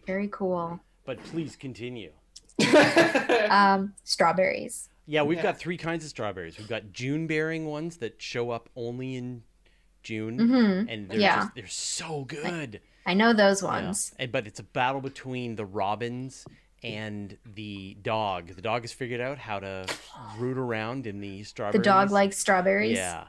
Very cool. But please continue. Strawberries. Yeah, we've got 3 kinds of strawberries. We've got June-bearing ones that show up only in June, and they're so good. I know those ones. Yeah. But it's a battle between the robins and the dog. The dog has figured out how to root around in the strawberries. The dog likes strawberries. Yeah.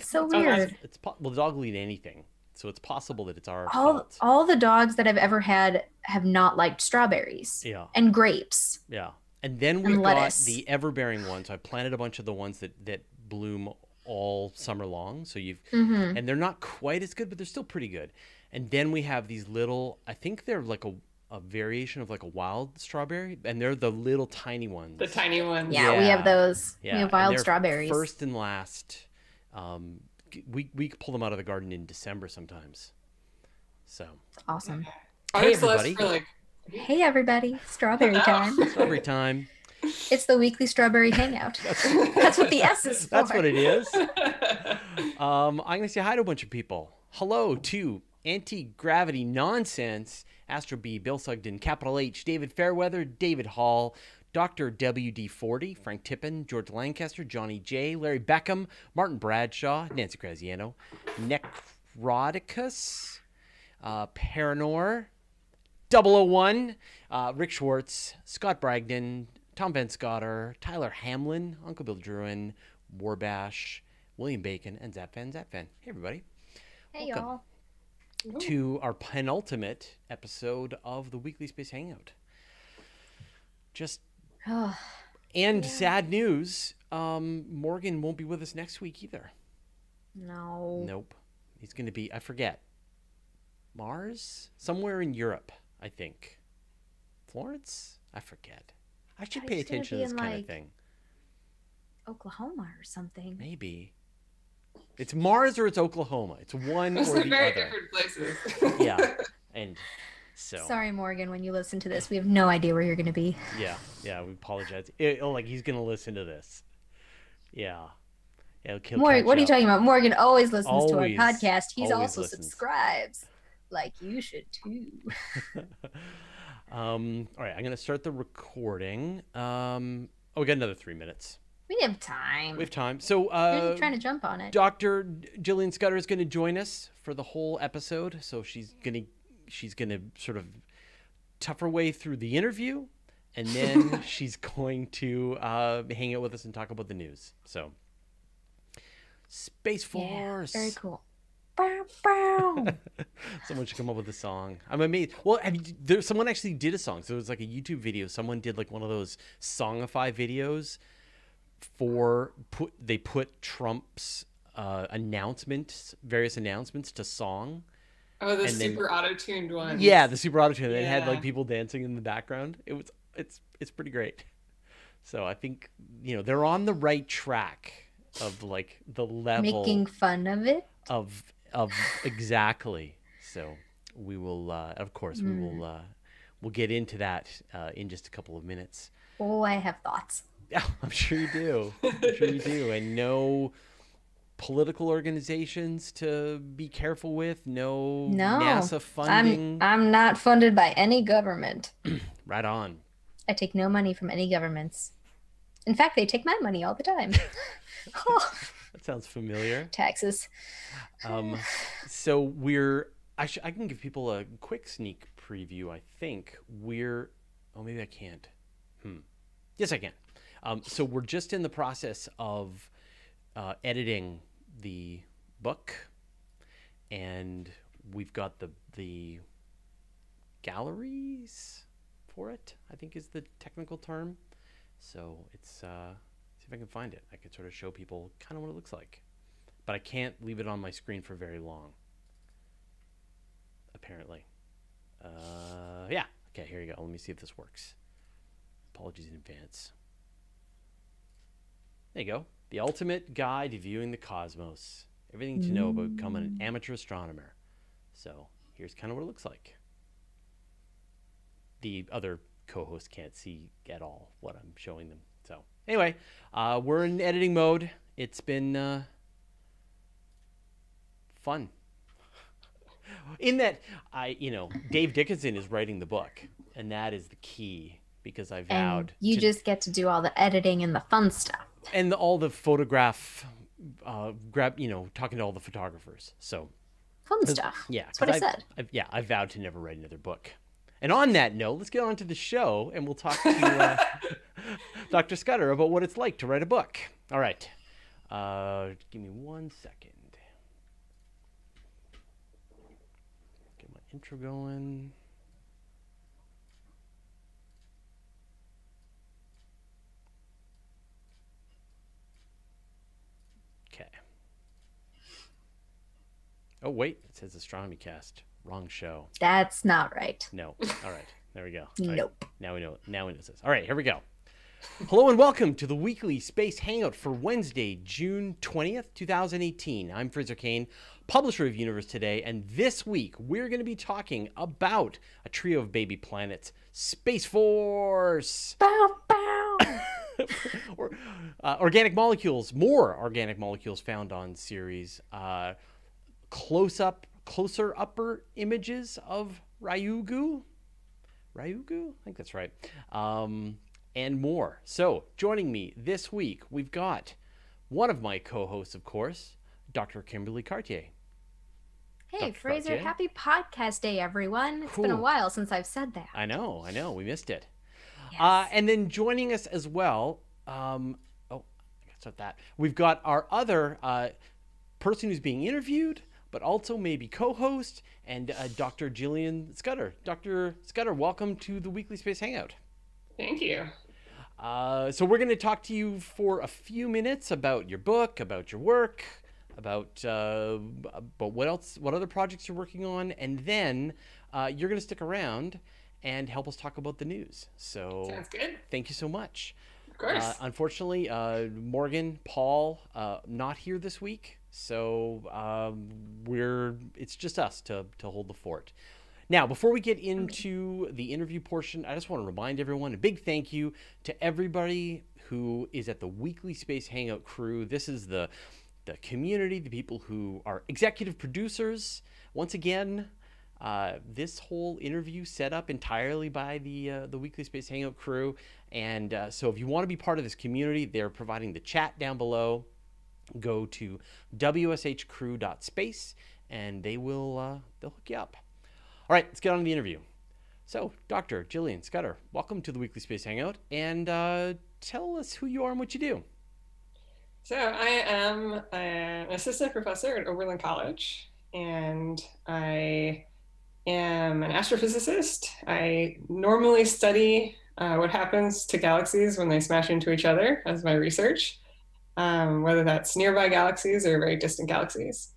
So weird. Well, the dog will eat anything, so it's possible that it's our fault. All the dogs that I've ever had have not liked strawberries. Yeah. And grapes. Yeah. And then we've got the ever-bearing ones. So I planted a bunch of the ones that bloom all summer long. So and they're not quite as good, but they're still pretty good. And then we have these little, I think they're like a variation of like a wild strawberry, and they're the little tiny ones. The tiny ones. Yeah, we have those. Yeah. We have wild strawberries. First and last. We pull them out of the garden in December sometimes. So awesome. Hey everybody. Hey everybody. Strawberry time. Strawberry time. It's the weekly strawberry hangout. That's what the S is for. That's what it is. I'm going to say hi to a bunch of people. Hello to Anti-Gravity Nonsense, Astro B, Bill Sugden, Capital H, David Fairweather, David Hall, Dr. WD40, Frank Tippin, George Lancaster, Johnny J, Larry Beckham, Martin Bradshaw, Nancy Graziano, Necroticus, Paranor, 001, Rick Schwartz, Scott Bragdon, Tom Van Scotter, Tyler Hamlin, Uncle Bill Druin, Warbash, William Bacon, and Zapfan. Hey, everybody. Hey, welcome to our penultimate episode of the Weekly Space Hangout. Sad news, Morgan won't be with us next week either. No. Nope. He's going to be, I forget, Mars? Somewhere in Europe, I think. Florence? I forget. I should pay attention to this kind of thing. Oklahoma or something. Maybe. It's Mars or it's Oklahoma. It's one or the other. Very different places. Yeah. And so. Sorry, Morgan, when you listen to this, we have no idea where you're going to be. Yeah, we apologize. Like he's going to listen to this. Yeah. Morgan, what are you talking about? Morgan always listens to our podcast. He also subscribes. Like you should too. All right, I'm going to start the recording. We got another 3 minutes. We have time. We have time. So you're trying to jump on it. Dr. Jillian Scudder is going to join us for the whole episode. So she's gonna sort of tough her way through the interview, and then she's going to hang out with us and talk about the news. So Space Force. Yeah, very cool. Someone should come up with a song. I'm amazed. Well, someone actually did a song. So it was like a YouTube video. Someone did like one of those songify videos they put Trump's various announcements to song. Oh, the super auto-tuned one. Yeah, the super auto-tuned. It had like people dancing in the background. It's pretty great. So I think they're on the right track of like the level making fun of it. Of exactly. So we will of course we'll get into that in just a couple of minutes. Oh, I have thoughts. Yeah, I'm sure you do. And no political organizations to be careful with. No NASA funding. I'm not funded by any government. Right on. I take no money from any governments. In fact, they take my money all the time. That sounds familiar. Taxes. So I can give people a quick sneak preview. I think maybe I can't. Yes, I can. So we're just in the process of editing the book, and we've got the galleries for it, I think is the technical term. So it's see if I can find it. I could sort of show people kind of what it looks like, but I can't leave it on my screen for very long, apparently. Yeah. Okay, here you go. Let me see if this works. Apologies in advance. There you go. The ultimate guide to viewing the cosmos. Everything to know about becoming an amateur astronomer. So here's kind of what it looks like. The other co-hosts can't see at all what I'm showing them. So anyway, we're in editing mode. It's been fun. In that, Dave Dickinson is writing the book, and that is the key, because I vowed. And you just get to do all the editing and the fun stuff. And all the photograph, talking to all the photographers. So fun stuff. Yeah. That's what I said. I vowed to never write another book. And on that note, let's get on to the show, and we'll talk to Dr. Scudder about what it's like to write a book. All right. Give me 1 second. Get my intro going. Okay. Oh, wait. It says Astronomy Cast. Wrong show. That's not right. No. All right. There we go. Nope. Right. Now we know. Now we know this. All right. Here we go. Hello and welcome to the Weekly Space Hangout for Wednesday, June 20th, 2018. I'm Fraser Kane, publisher of Universe Today, and this week we're going to be talking about a trio of baby planets, Space Force. Bow, bow. Organic molecules, more organic molecules found on Ceres. Closer upper images of Ryugu? I think that's right. And more. So, joining me this week, we've got one of my co-hosts, of course, Dr. Kimberly Cartier. Hey, Dr. Fraser, Cartier. Happy Podcast Day, everyone. It's been a while since I've said that. I know. We missed it. Yes. And then joining us as well, I gotta start that. We've got our other person who's being interviewed, but also maybe co-host, and Dr. Jillian Scudder. Dr. Scudder, welcome to the Weekly Space Hangout. Thank you. So we're going to talk to you for a few minutes about your book, about your work, about what other projects you're working on, and then you're going to stick around and help us talk about the news. So sounds good. Thank you so much. Of course. Unfortunately, Morgan, Paul, not here this week, so it's just us to hold the fort. Now, before we get into the interview portion, I just want to remind everyone, a big thank you to everybody who is at the Weekly Space Hangout crew. This is the community, the people who are executive producers. Once again, this whole interview set up entirely by the Weekly Space Hangout crew. And so if you want to be part of this community, they're providing the chat down below. Go to wshcrew.space and they'll hook you up. All right, let's get on to the interview. So, Dr. Jillian Scudder, welcome to the Weekly Space Hangout, and tell us who you are and what you do. So, I am an assistant professor at Oberlin College, and I am an astrophysicist. I normally study what happens to galaxies when they smash into each other as my research, whether that's nearby galaxies or very distant galaxies.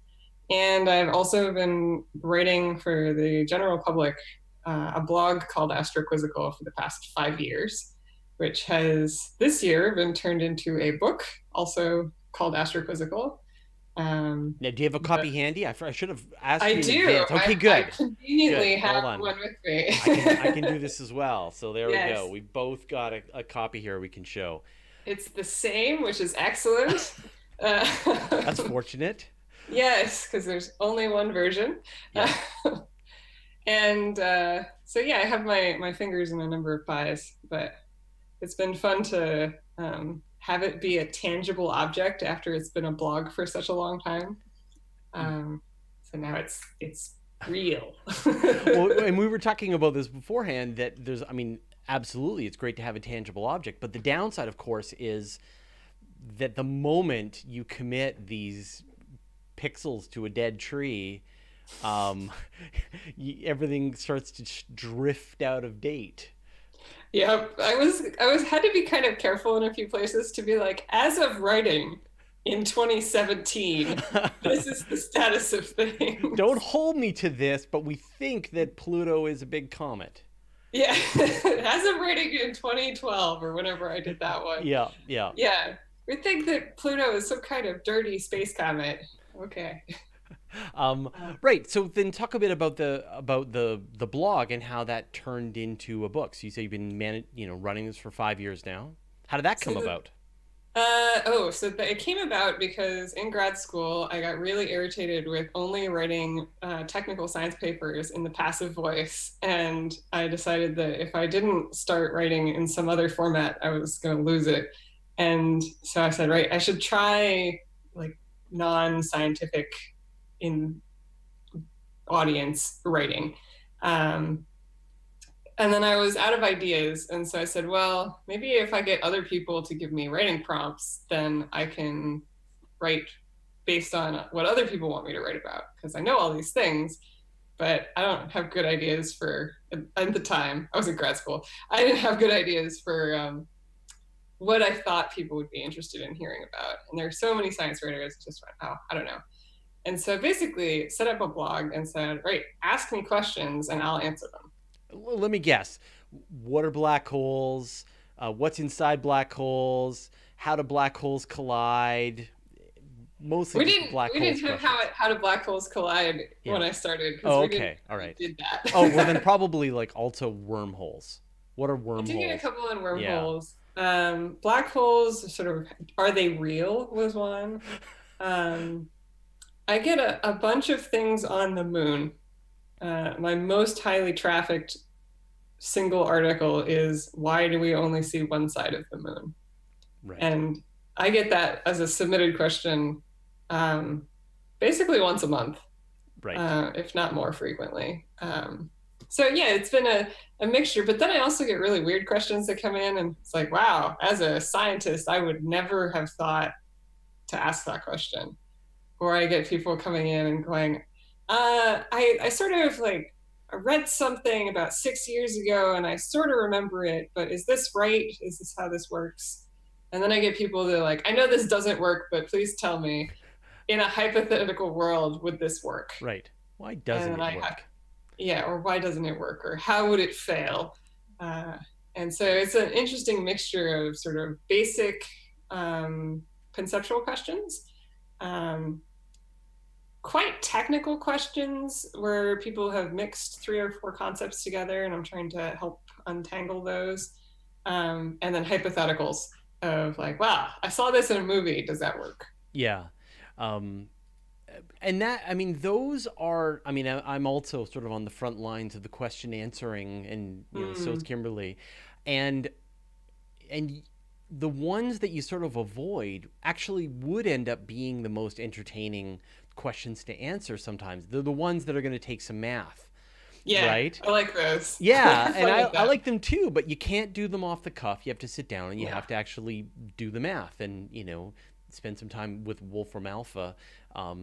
And I've also been writing for the general public a blog called Astroquizzical for the past 5 years, which has this year been turned into a book also called Astroquizzical. Now, do you have a copy handy? I should have asked you. I do. Okay, good. I conveniently good. have one with me. I can do this as well. So there Yes. we go. We both got a copy here we can show. It's the same, which is excellent. That's fortunate. Yes, because there's only one version. Yeah. And so, yeah, I have my fingers in a number of pies, but it's been fun to have it be a tangible object after it's been a blog for such a long time. So now it's real. Well, and we were talking about this beforehand, that absolutely, it's great to have a tangible object, but the downside, of course, is that the moment you commit these pixels to a dead tree, everything starts to drift out of date. Yeah, I had to be kind of careful in a few places to be like, as of writing in 2017, this is the status of things. Don't hold me to this, but we think that Pluto is a big comet. Yeah, as of writing in 2012 or whenever I did that one. Yeah. Yeah, we think that Pluto is some kind of dirty space comet. Okay. Right. So then talk a bit about the blog and how that turned into a book. So you say you've been running this for 5 years now. How did that come about? So it came about because in grad school, I got really irritated with only writing technical science papers in the passive voice. And I decided that if I didn't start writing in some other format, I was going to lose it. And so I said, right, I should try like non-scientific in audience writing. And then I was out of ideas. And so I said, well, maybe if I get other people to give me writing prompts, then I can write based on what other people want me to write about. Because I know all these things, but I don't have good ideas for, at the time, I was in grad school, I didn't have good ideas for what I thought people would be interested in hearing about. And there are so many science writers, just went, oh, I don't know. And so basically set up a blog and said, right, ask me questions and I'll answer them. Let me guess. What are black holes? What's inside black holes? How do black holes collide? Mostly we didn't have how do black holes collide when I started. Oh, okay. All right. Did that. Oh, well then probably like also wormhole. What are wormholes? I did get a couple on wormholes. Yeah. Black holes, sort of, are they real was one. I get a bunch of things on the moon. My most highly trafficked single article is, why do we only see one side of the moon? Right. And I get that as a submitted question basically once a month, right? If not more frequently. So yeah, it's been a mixture, but then I also get really weird questions that come in and it's like, wow, as a scientist, I would never have thought to ask that question. Or I get people coming in and going, I sort of like, I read something about 6 years ago and I sort of remember it, but is this right? Is this how this works? And then I get people that are like, I know this doesn't work, but please tell me, in a hypothetical world, would this work? Right. Why doesn't it work? Or why doesn't it work? Or how would it fail? And so it's an interesting mixture of sort of basic conceptual questions, quite technical questions where people have mixed 3 or 4 concepts together and I'm trying to help untangle those. And then hypotheticals of like, wow, I saw this in a movie. Does that work? Yeah. And that, I mean, those are, I mean, I'm also sort of on the front lines of the question answering and, you know, so is Kimberly. And the ones that you sort of avoid actually would end up being the most entertaining questions to answer sometimes. They're the ones that are going to take some math. Yeah, right? I like those. Yeah, and I like them too, but you can't do them off the cuff. You have to sit down and you have to actually do the math and, you know, spend some time with Wolfram Alpha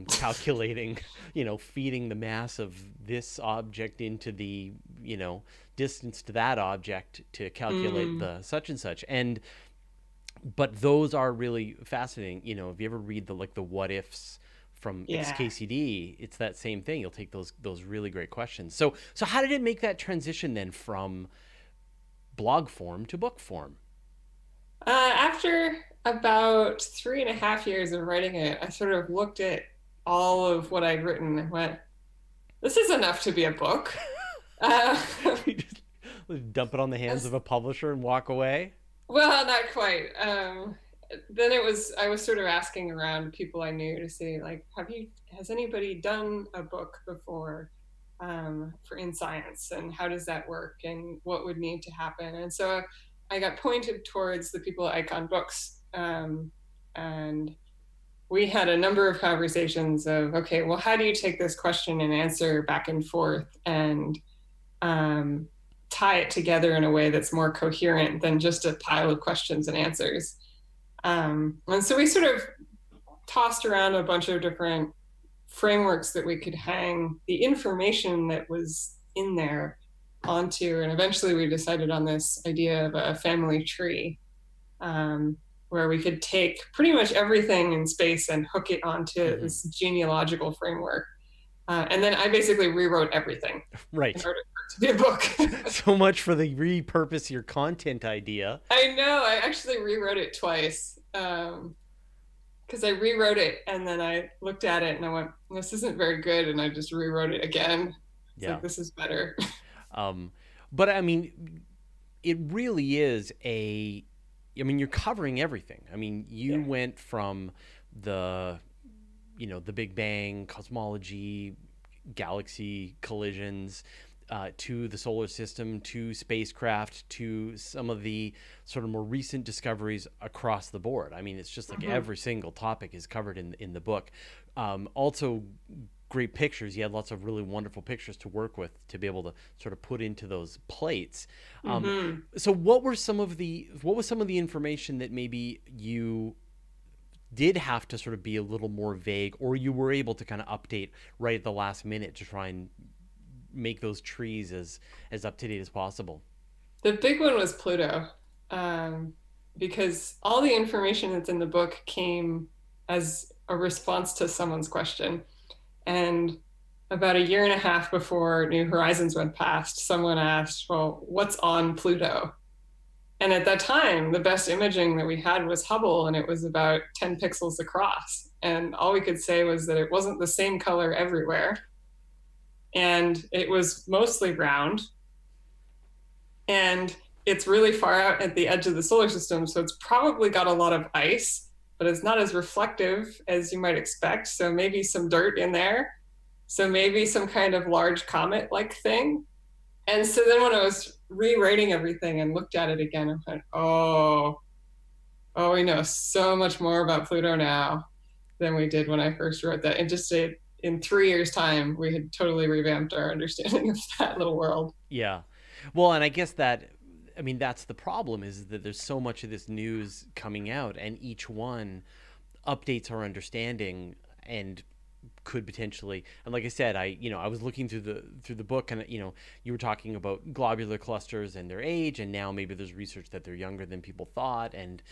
calculating, you know, feeding the mass of this object into the, you know, distance to that object to calculate the such and such. But those are really fascinating. You know, if you ever read the what ifs from XKCD, it's that same thing. You'll take those really great questions. So how did it make that transition then from blog form to book form? After about 3.5 years of writing it, I sort of looked at all of what I'd written and went, this is enough to be a book. You just dump it on the hands of a publisher and walk away? Well, not quite. Then I was sort of asking around people I knew to say, like, has anybody done a book before in science, and how does that work, and what would need to happen? And so I got pointed towards the people at Icon Books, and we had a number of conversations of, okay, well, how do you take this question and answer back and forth and tie it together in a way that's more coherent than just a pile of questions and answers? And so we sort of tossed around a bunch of different frameworks that we could hang the information that was in there onto, and eventually we decided on this idea of a family tree, where we could take pretty much everything in space and hook it onto this genealogical framework. And then I basically rewrote everything. Right. In order for it to be a book. So much for the repurpose your content idea. I know. I actually rewrote it twice. Because I rewrote it and then I looked at it and I went, this isn't very good. And I just rewrote it again. It's like, this is better. But I mean, it really is I mean, you're covering everything. I mean, you went from the Big Bang, cosmology, galaxy collisions, to the solar system, to spacecraft, to some of the sort of more recent discoveries across the board. I mean, it's just like every single topic is covered in the book. Also, great pictures. You had lots of really wonderful pictures to work with to be able to sort of put into those plates. So what was some of the information that maybe you did have to sort of be a little more vague, or you were able to kind of update right at the last minute to try and make those trees as up to date as possible? The big one was Pluto, because all the information that's in the book came as a response to someone's question. And about a year and a half before New Horizons went past, someone asked, well, what's on Pluto? And at that time, the best imaging that we had was Hubble, and it was about 10 pixels across. And all we could say was that it wasn't the same color everywhere. And it was mostly round. And it's really far out at the edge of the solar system, so it's probably got a lot of ice, but it's not as reflective as you might expect. So maybe some dirt in there. So maybe some kind of large comet-like thing. And so then when I was rewriting everything and looked at it again, I went, oh, we know so much more about Pluto now than we did when I first wrote that. And just in 3 years' time, we had totally revamped our understanding of that little world. Yeah. Well, and I guess that's the problem, is that there's so much of this news coming out, and each one updates our understanding and could potentially, and like I said, I was looking through the book, and you were talking about globular clusters and their age, and now maybe there's research that they're younger than people thought, and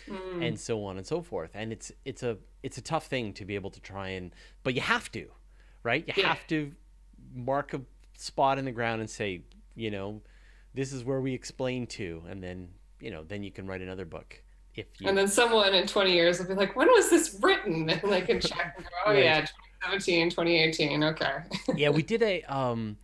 so on and so forth. And it's a tough thing to be able to try and, but you have to, right? You have to mark a spot in the ground and say, this is where we explain to, and then you can write another book. And then someone in 20 years will be like, when was this written? And they can check and go, oh right. Yeah, 2017, 2018, okay. Yeah, we did a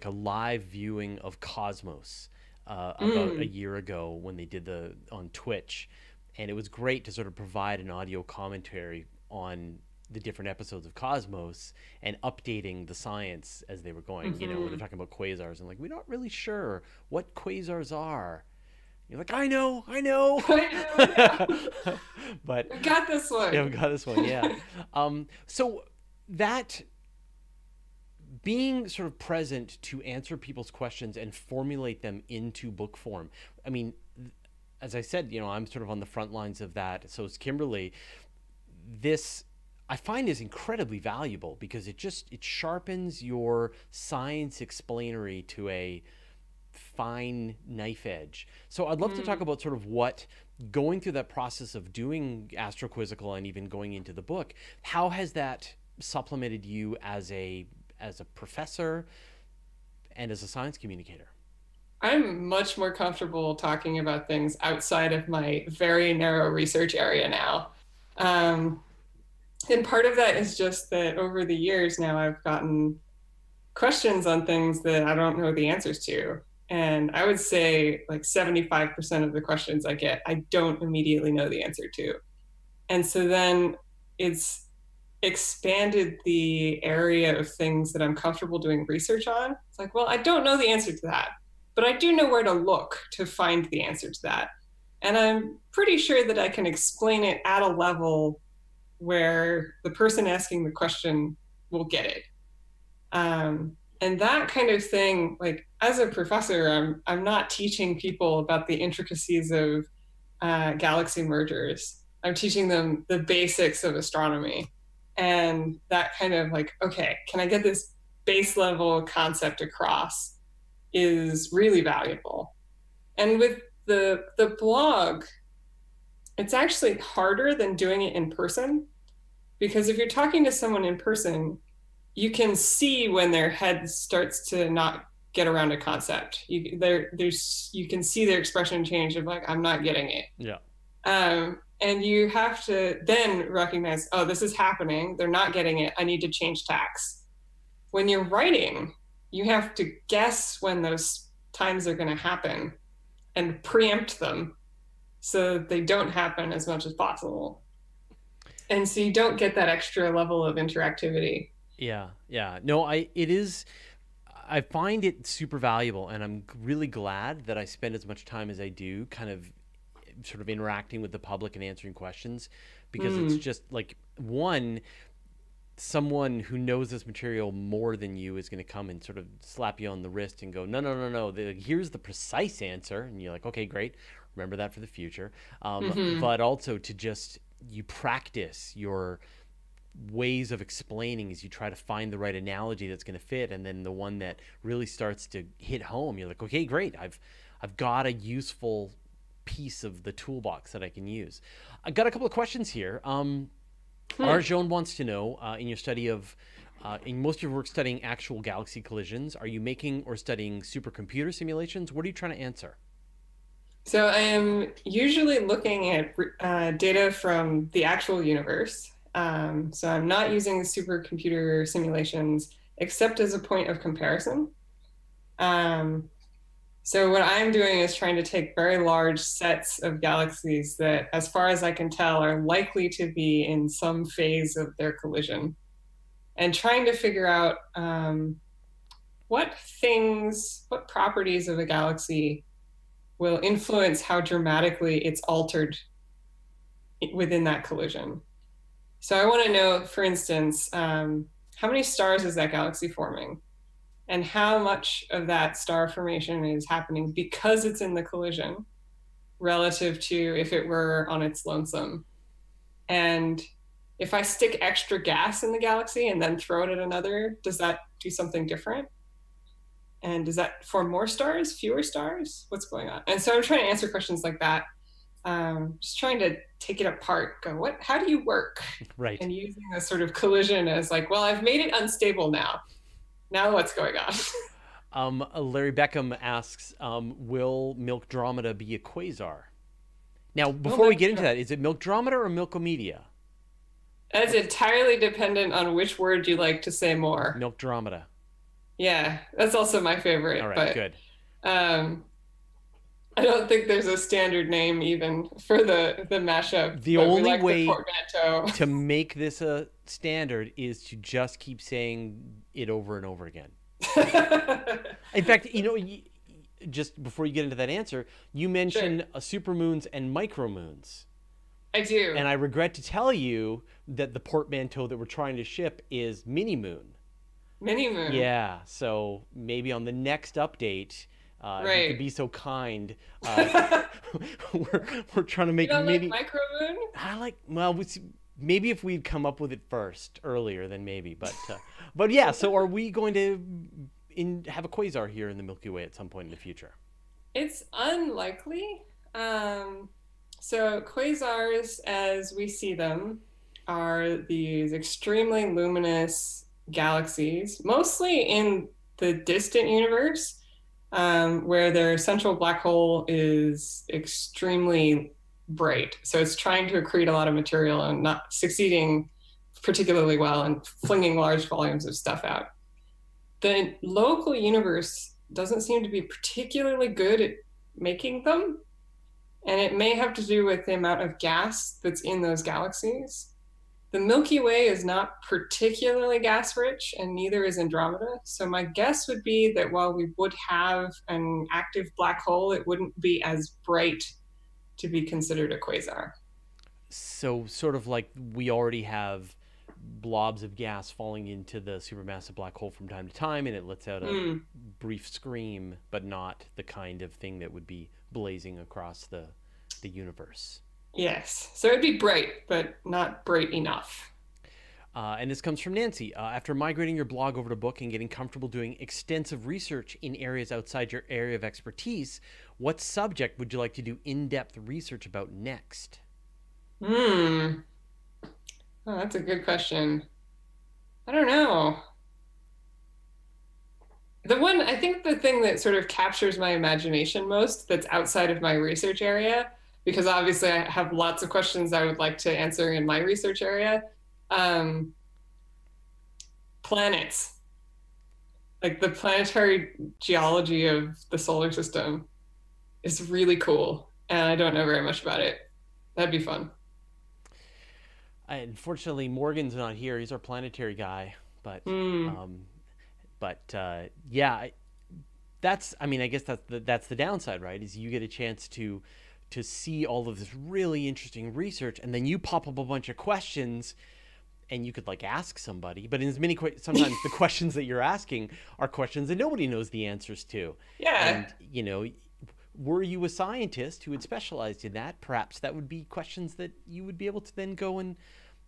live viewing of Cosmos about a year ago when they did on Twitch, and it was great to sort of provide an audio commentary on the different episodes of Cosmos and updating the science as they were going. When they're talking about quasars and like, we're not really sure what quasars are. You're like, I know. Yeah. But we got this one. Yeah, we got this one. Yeah. So that being sort of present to answer people's questions and formulate them into book form. I mean, as I said, I'm sort of on the front lines of that. So is Kimberly. This, I find, is incredibly valuable because it sharpens your science explainer to a fine knife edge. So I'd love to talk about sort of what, going through that process of doing Astroquizzical and even going into the book, how has that supplemented you as a professor and as a science communicator? I'm much more comfortable talking about things outside of my very narrow research area now. And part of that is just that over the years now I've gotten questions on things that I don't know the answers to. And I would say like 75% of the questions I get, I don't immediately know the answer to. And so then it's expanded the area of things that I'm comfortable doing research on. It's like, well, I don't know the answer to that, but I do know where to look to find the answer to that. And I'm pretty sure that I can explain it at a level where the person asking the question will get it. And that kind of thing, like as a professor, I'm not teaching people about the intricacies of galaxy mergers. I'm teaching them the basics of astronomy. And that kind of like, okay, can I get this base level concept across is really valuable. And with the blog, it's actually harder than doing it in person, because if you're talking to someone in person, you can see when their head starts to not get around a concept. You can see their expression change of like, I'm not getting it. Yeah. And you have to then recognize, oh, this is happening. They're not getting it. I need to change tacks. When you're writing, you have to guess when those times are going to happen and preempt them. so that they don't happen as much as possible. And so you don't get that extra level of interactivity. Yeah, yeah. No, I find it super valuable, and I'm really glad that I spend as much time as I do kind of sort of interacting with the public and answering questions, because it's just like, someone who knows this material more than you is going to come and sort of slap you on the wrist and go, no, here's the precise answer. And you're like, okay, great. Remember that for the future. But also to just, you practice your ways of explaining as you try to find the right analogy that's going to fit. And then the one that really starts to hit home, you're like, okay, great. I've got a useful piece of the toolbox that I can use. I got a couple of questions here. Arjun wants to know, in your study of, in most of your work studying actual galaxy collisions, are you making or studying supercomputer simulations? What are you trying to answer? So I am usually looking at data from the actual universe. So I'm not using supercomputer simulations except as a point of comparison. So what I'm doing is trying to take very large sets of galaxies that, as far as I can tell, are likely to be in some phase of their collision, and trying to figure out what properties of a galaxy will influence how dramatically it's altered within that collision. So I want to know, for instance, how many stars is that galaxy forming? And how much of that star formation is happening because it's in the collision relative to if it were on its lonesome. And if I stick extra gas in the galaxy and then throw it at another, does that do something different? And does that form more stars, fewer stars? What's going on? And so I'm trying to answer questions like that. Just trying to take it apart, go, how do you work? Right. And using a sort of collision as like, well, I've made it unstable now. Now what's going on? Larry Beckham asks, will Milk Dromeda be a quasar? Now, before we get into that, is it Milk Dromeda or Milkomedia? That's entirely dependent on which word you like to say more. Milk Dromeda. Yeah, that's also my favorite. All right, but, good. I don't think there's a standard name even for the mashup. The only way to make this a standard is to just keep saying it over and over again. In fact, just before you get into that answer, you mentioned supermoons and micromoons. I do. And I regret to tell you that the portmanteau that we're trying to ship is mini moon. Mini moon. Yeah, so maybe on the next update, if you could be so kind. We're trying to make mini. Like micro moon? I like. Well, maybe if we'd come up with it first earlier, then maybe. But yeah. So are we going to have a quasar here in the Milky Way at some point in the future? It's unlikely. So quasars, as we see them, are these extremely luminous galaxies, mostly in the distant universe, where their central black hole is extremely bright. So it's trying to accrete a lot of material and not succeeding particularly well and flinging large volumes of stuff out. The local universe doesn't seem to be particularly good at making them. And it may have to do with the amount of gas that's in those galaxies. The Milky Way is not particularly gas rich, and neither is Andromeda. So my guess would be that while we would have an active black hole, it wouldn't be as bright to be considered a quasar. So sort of like we already have blobs of gas falling into the supermassive black hole from time to time, and it lets out a brief scream, but not the kind of thing that would be blazing across the universe. Yes. So it'd be bright, but not bright enough. And this comes from Nancy. After migrating your blog over to book and getting comfortable doing extensive research in areas outside your area of expertise, what subject would you like to do in-depth research about next? Oh, that's a good question. I don't know. I think the thing that sort of captures my imagination most that's outside of my research area, because obviously I have lots of questions I would like to answer in my research area, planets. Like the planetary geology of the solar system is really cool. and I don't know very much about it. That'd be fun. Unfortunately, Morgan's not here. He's our planetary guy, but yeah, I guess that's the downside, right? Is you get a chance to see all of this really interesting research, and then you pop up a bunch of questions, and you could like ask somebody, but in as many sometimes the questions that you're asking are questions that nobody knows the answers to. Yeah. And were you a scientist who had specialized in that, perhaps that would be questions that you would be able to then go and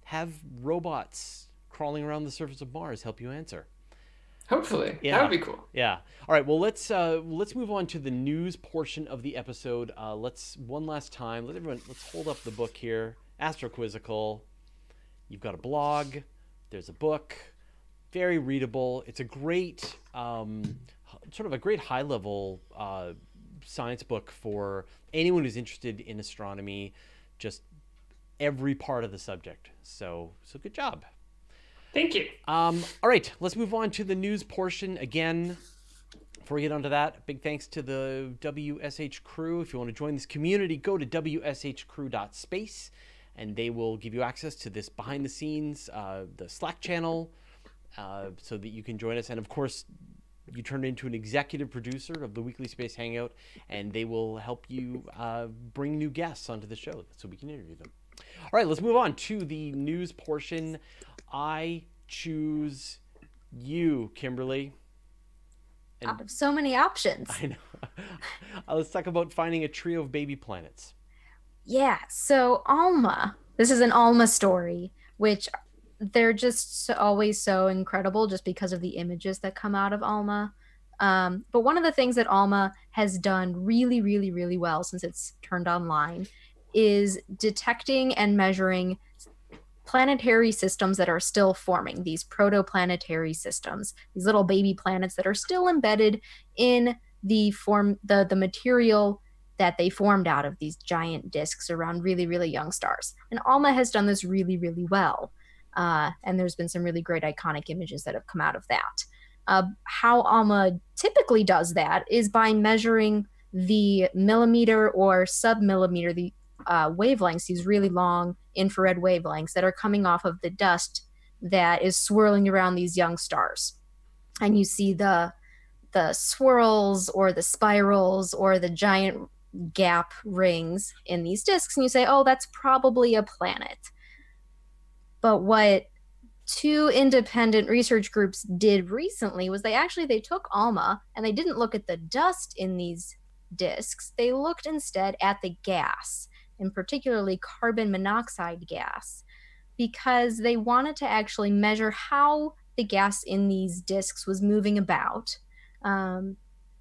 have robots crawling around the surface of Mars help you answer. Hopefully. Yeah. That would be cool. Yeah. All right. Well, let's move on to the news portion of the episode. Let's one last time. Let's hold up the book here. Astroquizzical. You've got a blog. There's a book. Very readable. It's a great, sort of a great high level science book for anyone who's interested in astronomy. Just every part of the subject. So good job. Thank you. All right, let's move on to the news portion. Again, before we get onto that, big thanks to the WSH crew. If you want to join this community, go to wshcrew.space, and they will give you access to this behind the scenes, the Slack channel, so that you can join us. And of course, you turn into an executive producer of the Weekly Space Hangout, and they will help you bring new guests onto the show so we can interview them. All right, let's move on to the news portion. I choose you, Kimberly. And out of so many options. I know. Let's talk about finding a trio of baby planets. Yeah, so Alma. This is an Alma story, which they're just always so incredible just because of the images that come out of Alma. But one of the things that Alma has done really, really, really well since it's turned online is detecting and measuring planetary systems that are still forming, these protoplanetary systems, these little baby planets that are still embedded in the material that they formed out of these giant disks around really, really young stars. And Alma has done this really, really well. And there's been some really great iconic images that have come out of that. How Alma typically does that is by measuring the millimeter or sub-millimeter, the wavelengths, these really long infrared wavelengths that are coming off of the dust that is swirling around these young stars. And you see the swirls or the spirals or the giant gap rings in these disks, and you say, oh, that's probably a planet. But what two independent research groups did recently was they took Alma and they didn't look at the dust in these disks. They looked instead at the gas, and particularly carbon monoxide gas, because they wanted to actually measure how the gas in these disks was moving about,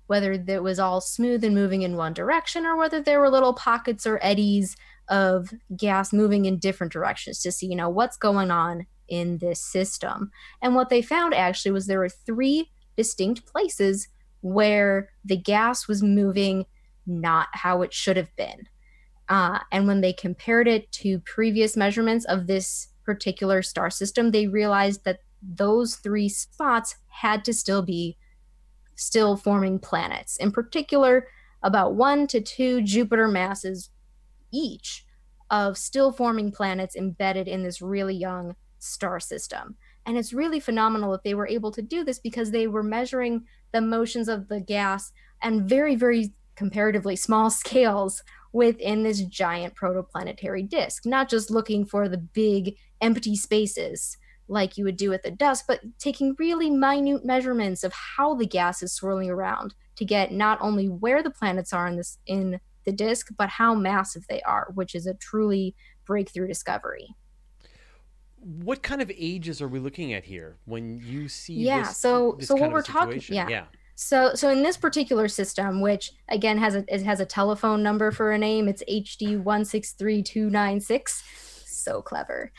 whether it was all smooth and moving in one direction or whether there were little pockets or eddies of gas moving in different directions to see, what's going on in this system. And what they found actually was there were 3 distinct places where the gas was moving not how it should have been. And when they compared it to previous measurements of this particular star system, they realized that those 3 spots had to still forming planets. In particular, about 1 to 2 Jupiter masses each of still forming planets embedded in this really young star system. And it's really phenomenal that they were able to do this because they were measuring the motions of the gas and very, very comparatively small scales within this giant protoplanetary disk, not just looking for the big empty spaces like you would do with the dust, but taking really minute measurements of how the gas is swirling around to get not only where the planets are in the disk, but how massive they are, which is a truly breakthrough discovery. What kind of ages are we looking at here when you see this so kind what of we're situation? talking So in this particular system, which again has a telephone number for a name, it's HD 163296. So clever.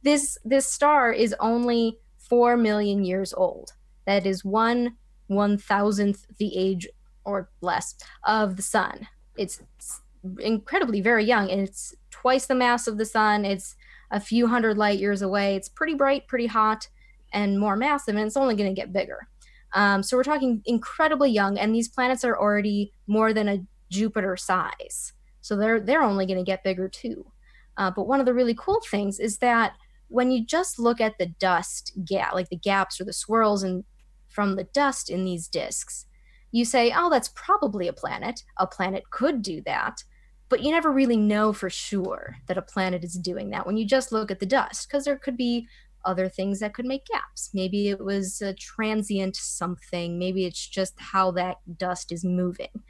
This star is only 4 million years old. That is 1/1000th the age or less of the sun. It's incredibly very young, and it's twice the mass of the sun. It's a few hundred light years away. It's pretty bright, pretty hot, and more massive, and it's only going to get bigger. So we're talking incredibly young, and these planets are already more than Jupiter size. So they're only going to get bigger too. But one of the really cool things is that when you just look at the dust gap, like the gaps or the swirls from the dust in these disks, you say, oh, that's probably a planet. A planet could do that. But you never really know for sure that a planet is doing that when you just look at the dust, because there could be other things that could make gaps. Maybe it was a transient something. Maybe it's just how that dust is moving.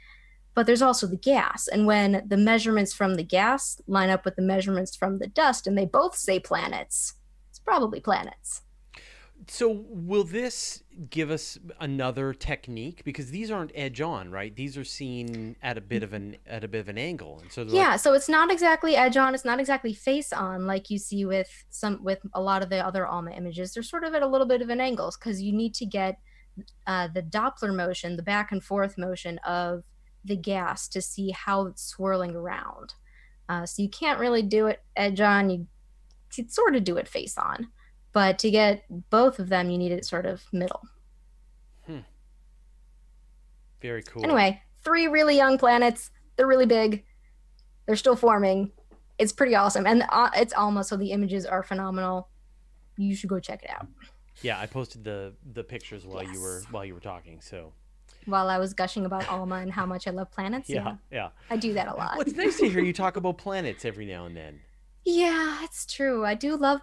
But there's also the gas. And when the measurements from the gas line up with the measurements from the dust and they both say planets, it's probably planets. So will this give us another technique, because these aren't edge on, right? These are seen at a bit of an angle, and so yeah, so it's not exactly edge on, it's not exactly face on like you see with a lot of the other ALMA images. They're sort of at a little bit of an angle because you need to get the Doppler motion, the back and forth motion of the gas to see how it's swirling around. So you can't really do it edge on. You sort of do it face on. But to get both of them, you need it sort of middle. Very cool. Anyway, 3 really young planets. They're really big. They're still forming. It's pretty awesome. And it's ALMA, so the images are phenomenal. You should go check it out. Yeah, I posted the pictures while you were talking. So while I was gushing about ALMA and how much I love planets. Yeah. I do that a lot. Well, it's nice to hear you talk about planets every now and then. Yeah, it's true. I do love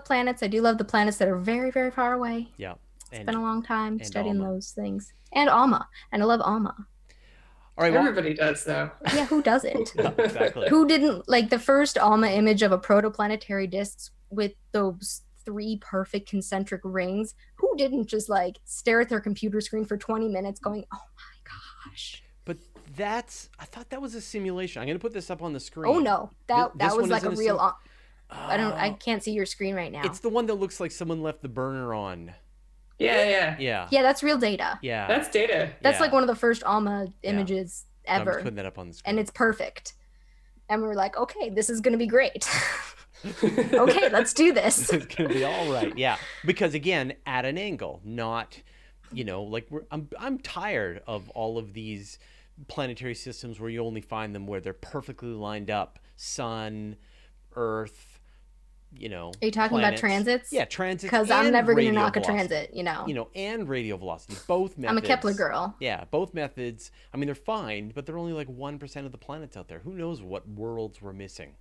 planets. I do love the planets that are very, very far away. Yeah. It's been a long time studying ALMA. those things. And ALMA. And I love ALMA. All right. Well, everybody does, though. Yeah, who doesn't? yeah, exactly. Who didn't? Like the first ALMA image of a protoplanetary disk with those 3 perfect concentric rings. Who didn't just like stare at their computer screen for 20 minutes going, oh my gosh. But I thought that was a simulation. I'm going to put this up on the screen. Oh no, that was like a real. I Oh. can't see your screen right now. It's the one that looks like someone left the burner on. Yeah. Yeah. Yeah, that's real data. Yeah. That's data. That's Yeah. like one of the first ALMA images I'm ever. just putting that up on the screen. And it's perfect. And we're like, okay, this is going to be great. Okay, let's do this. It's going to be all right. Yeah. Because again, at an angle, not, like I'm tired of all of these planetary systems where you only find them where they're perfectly lined up. Sun, Earth, Are you talking about transits? Yeah, transits. Because I'm never going to radial knock a velocity. transit, And radial velocity. Both methods. I'm a Kepler girl. Yeah, both methods. I mean, they're fine, but they're only like 1% of the planets out there. Who knows what worlds we're missing?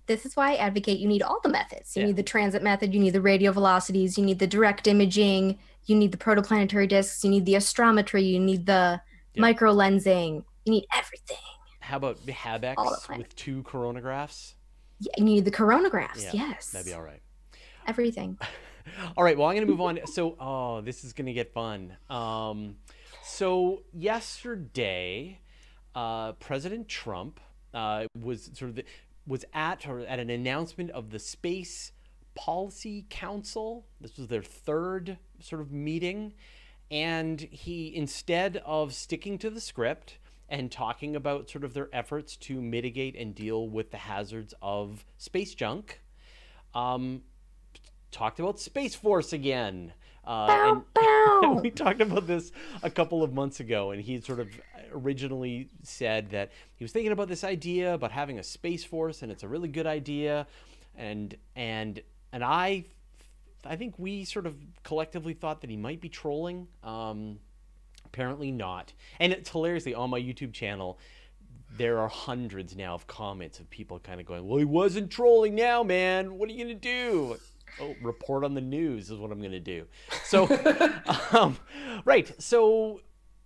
This is why I advocate you need all the methods. You need the transit method, you need the radial velocities, you need the direct imaging, you need the protoplanetary disks, you need the astrometry, you need the micro lensing, you need everything. How about HabEx with 2 coronagraphs? Yeah, you need the coronagraphs. Yeah, yes. That'd be all right. Everything. All right, well, I'm going to move on. So, this is going to get fun. So yesterday, President Trump was at an announcement of the Space Policy Council. This was their 3rd sort of meeting, and he, instead of sticking to the script and talking about sort of their efforts to mitigate and deal with the hazards of space junk, talked about Space Force again. Bow, and we talked about this a couple of months ago, and he sort of originally said that he was thinking about this idea about having a Space Force, and it's a really good idea. And I think we sort of collectively thought that he might be trolling. Apparently not. And it's hilariously on my YouTube channel, there are hundreds now of comments of people kind of going, well, he wasn't trolling now, man. What are you going to do? Oh, report on the news is what I'm going to do. So, right. So,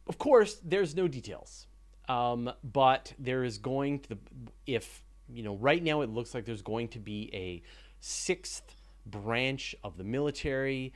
of course, there's no details. But there is going to, right now it looks like there's going to be a 6th branch of the military.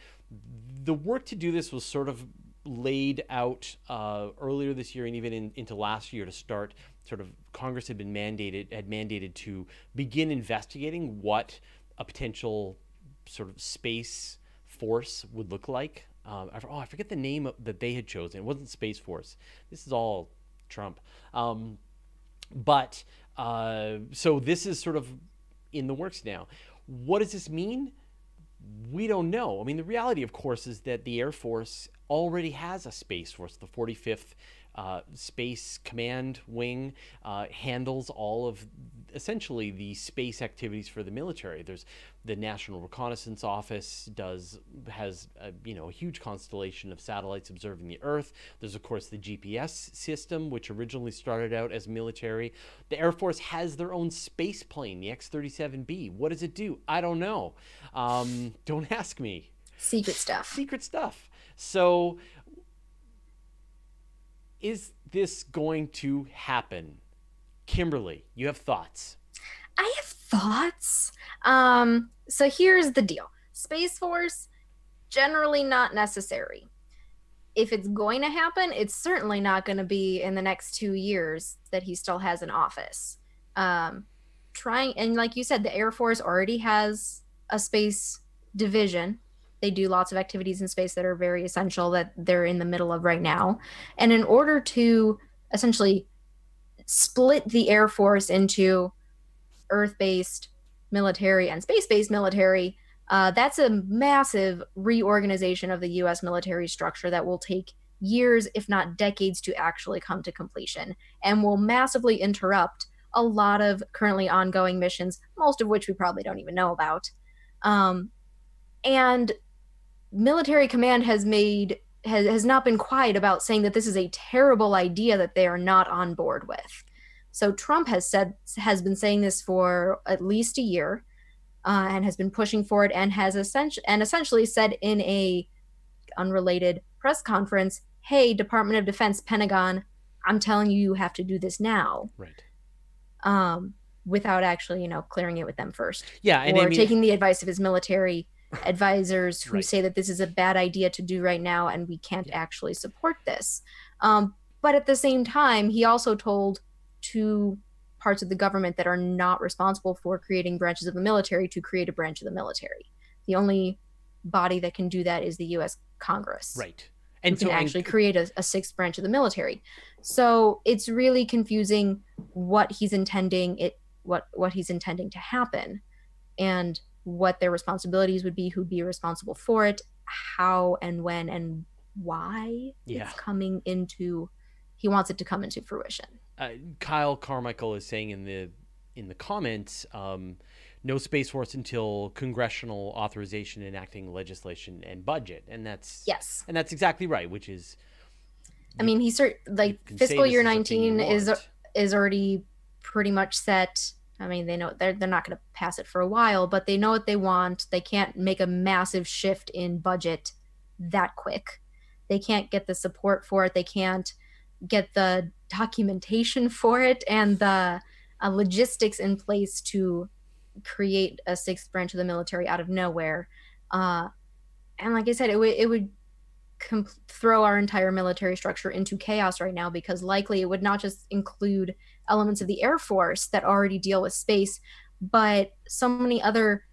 The work to do this was sort of laid out earlier this year and even into last year to start sort of Congress had mandated to begin investigating what a potential sort of space force would look like. I forget the name that they had chosen. It wasn't Space Force. This is all Trump. So this is sort of in the works now. What does this mean? We don't know. I mean, the reality, of course, is that the Air Force already has a Space Force, the 45th Space Command Wing handles all of essentially the space activities for the military. There's the National Reconnaissance Office has a huge constellation of satellites observing the Earth. There's of course the GPS system, which originally started out as military. The Air Force has their own space plane, the X-37B. What does it do? I don't know. Don't ask me. Secret stuff. Secret stuff. So is this going to happen? Kimberly, you have thoughts. I have thoughts. So here's the deal. Space Force, generally not necessary. If it's going to happen, it's certainly not going to be in the next 2 years that he still has an office. And like you said, the Air Force already has a space division. They do lots of activities in space that are very essential that they're in the middle of right now. And in order to essentially split the Air Force into Earth-based military and space-based military, that's a massive reorganization of the U.S. military structure that will take years, if not decades, to actually come to completion, and will massively interrupt a lot of currently ongoing missions, most of which we probably don't even know about. And military command has not been quiet about saying that this is a terrible idea that they are not on board with. So Trump has been saying this for at least a year, and has been pushing for it, and has essentially said in a unrelated press conference, "Hey, Department of Defense, Pentagon, I'm telling you, you have to do this now." Right. Without actually, clearing it with them first. Yeah, and or taking the advice of his military advisors who say that this is a bad idea to do right now and we can't actually support this. But at the same time, he also told 2 parts of the government that are not responsible for creating branches of the military to create a branch of the military. The only body that can do that is the U.S. Congress. Right. And so actually create a 6th branch of the military. So it's really confusing what he's intending to happen, and what their responsibilities would be, who'd be responsible for it, how and when and why it's coming into. He wants it to come into fruition. Kyle Carmichael is saying in the comments, no Space Force until congressional authorization, enacting legislation, and budget, and that's exactly right. Which is, I mean, fiscal year 19 is already pretty much set. I mean, they know they're not going to pass it for a while, but they know what they want. They can't make a massive shift in budget that quick. They can't get the support for it. They can't get the documentation for it and the logistics in place to create a 6th branch of the military out of nowhere. And like I said, it would throw our entire military structure into chaos right now, because likely it would not just include elements of the Air Force that already deal with space, but so many other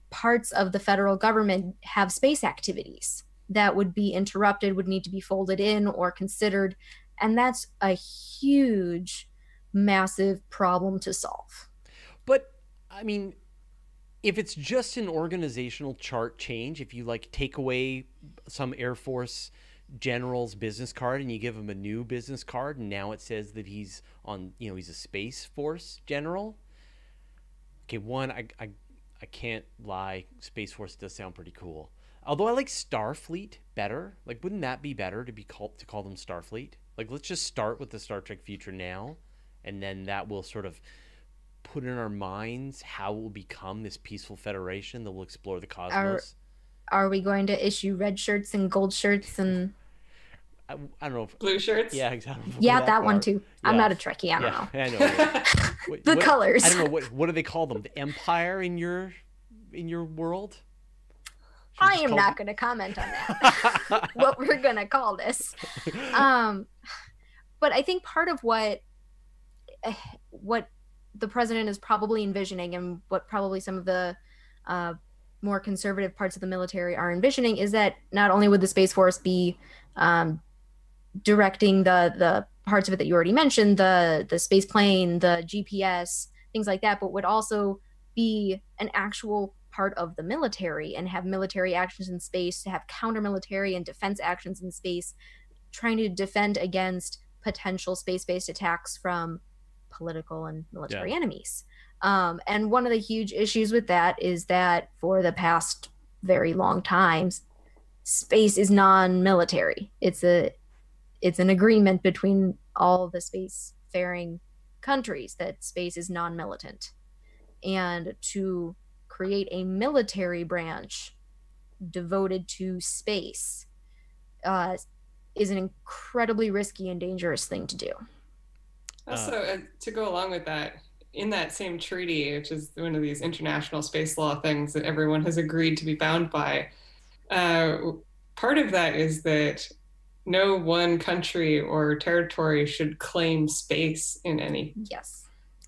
parts of the federal government have space activities that would be interrupted, would need to be folded in or considered. And that's a huge, massive problem to solve. But, I mean, if it's just an organizational chart change, if you take away some Air Force general's business card and you give him a new business card, and now it says that he's on, he's a Space Force general. Okay, one, I can't lie, Space Force does sound pretty cool. Although I like Starfleet better. Wouldn't that be better to call them Starfleet? Let's just start with the Star Trek Future now, and then that will sort of put in our minds how it will become this peaceful federation that will explore the cosmos. Are we going to issue red shirts and gold shirts and I don't know if blue shirts? Yeah, exactly. Yeah, that one too. Yeah. I'm not a Trekkie. I don't know. I know. The colors. I don't know what do they call them? The Empire in your world? I am not going to comment on that. What we're going to call this. But I think part of what the president is probably envisioning, and what probably some of the more conservative parts of the military are envisioning, is that not only would the Space Force be directing the parts of it that you already mentioned, the space plane, the GPS, things like that, but would also be an actual part of the military and have military actions in space, to have counter-military and defense actions in space, trying to defend against potential space-based attacks from political and military Yeah. enemies. And one of the huge issues with that is that for the past very long times, space is non-military. It's an agreement between all the spacefaring countries that space is non-militant. And to create a military branch devoted to space is an incredibly risky and dangerous thing to do. Also, to go along with that, in that same treaty, which is one of these international space law things that everyone has agreed to be bound by, part of that is that no one country or territory should claim space in any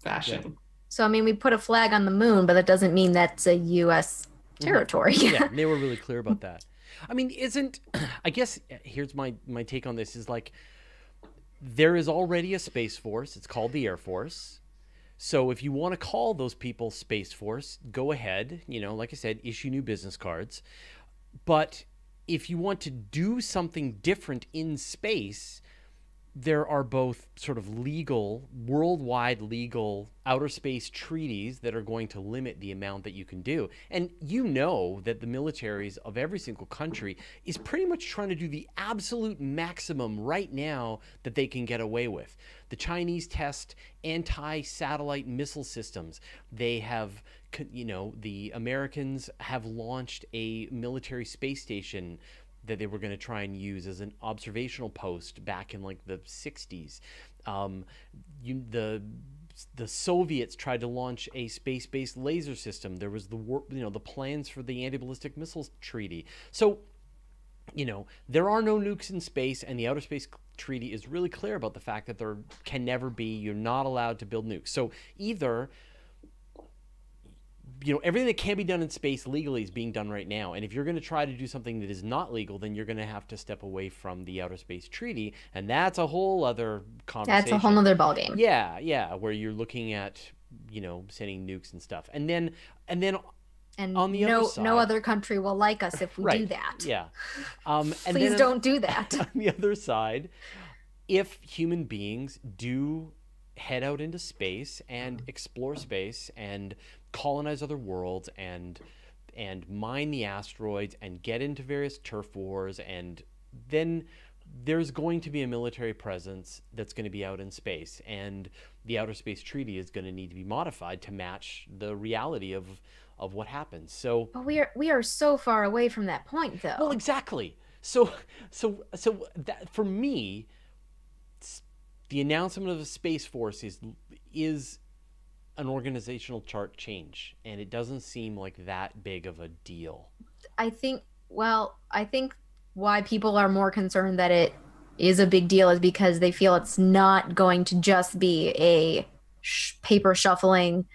fashion. Yeah. So, I mean, we put a flag on the moon, but that doesn't mean that's a U.S. territory. Yeah, they were really clear about that. I mean, I guess here's my take on this is like, there is already a Space Force. It's called the Air Force. So if you want to call those people Space Force, go ahead. You know, like I said, issue new business cards. But if you want to do something different in space, there are both sort of legal, worldwide legal outer space treaties that are going to limit the amount that you can do. And you know that the militaries of every single country is pretty much trying to do the absolute maximum right now that they can get away with. The Chinese test anti-satellite missile systems. They have, you know, the Americans have launched a military space station that they were going to try and use as an observational post back in like the 60s. The Soviets tried to launch a space-based laser system. There was the plans for the anti-ballistic missiles treaty. So, you know, there are no nukes in space, and the Outer Space Treaty is really clear about the fact that there can never be. You're not allowed to build nukes. So either, you know, everything that can be done in space legally is being done right now. And if you're going to try to do something that is not legal, then you're going to have to step away from the Outer Space Treaty. And that's a whole other conversation. That's a whole other ballgame. Yeah, where you're looking at, you know, sending nukes and stuff. And then on the other side, no other country will like us if we do that. Yeah. Please don't do that. On the other side, if human beings do head out into space and explore space and colonize other worlds and mine the asteroids and get into various turf wars, and then there's going to be a military presence that's going to be out in space, and the Outer Space Treaty is going to need to be modified to match the reality of what happens. So, but we are so far away from that point, though. Well, exactly. So that, for me, the announcement of the Space Force is an organizational chart change, and it doesn't seem like that big of a deal. I think why people are more concerned that it is a big deal is because they feel it's not going to just be a paper shuffling.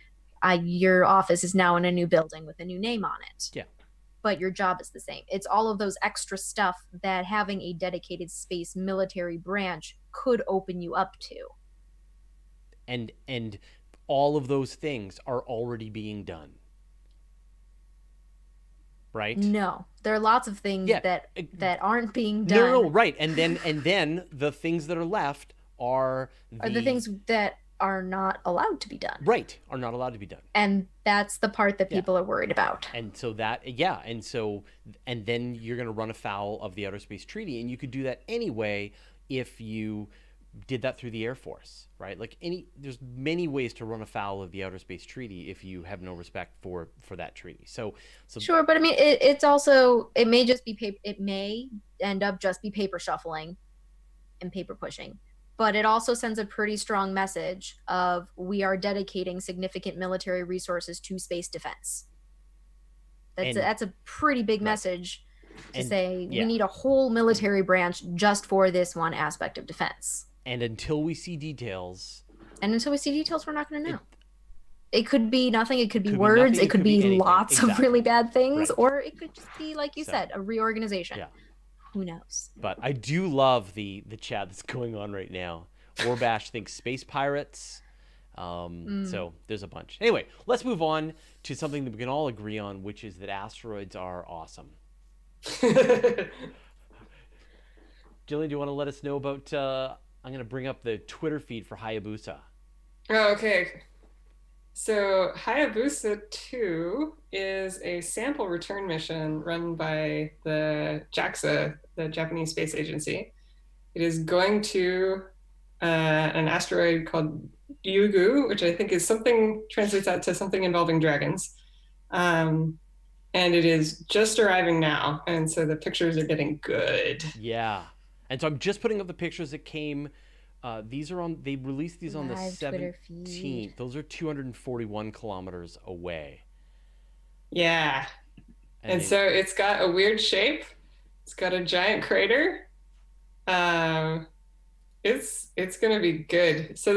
Your office is now in a new building with a new name on it. Yeah. But your job is the same. It's all of those extra stuff that having a dedicated space military branch could open you up to. And all of those things are already being done. Right? No. There are lots of things that aren't being done. No, right. And then the things that are left are the things that are not allowed to be done. Right, are not allowed to be done. And that's the part that people are worried about. And so and then you're going to run afoul of the Outer Space Treaty, and you could do that anyway if you did that through the Air Force, right? Like there's many ways to run afoul of the Outer Space Treaty if you have no respect for that treaty. So sure, but I mean, it may end up just be paper shuffling and paper pushing. But it also sends a pretty strong message of we are dedicating significant military resources to space defense. That's a pretty big message to say we need a whole military branch just for this one aspect of defense. And until we see details, we're not going to know. It could be nothing. It could be words. It could be lots of really bad things, or it could just be, like you said, a reorganization. Yeah. Who knows? But I do love the chat that's going on right now. Orbash thinks space pirates. So there's a bunch. Anyway, let's move on to something that we can all agree on, which is that asteroids are awesome. Jillian, do you want to let us know about I'm gonna bring up the Twitter feed for Hayabusa. Oh, okay. So Hayabusa 2 is a sample return mission run by the JAXA, the Japanese Space Agency. It is going to an asteroid called Ryugu, which I think is something, translates out to something involving dragons. And it is just arriving now. And so the pictures are getting good. Yeah. And so I'm just putting up the pictures that came. These are on, they released these on the Live Twitter 17th. feed. Those are 241 kilometers away. Yeah. And so it's got a weird shape. It's got a giant crater. It's going to be good. So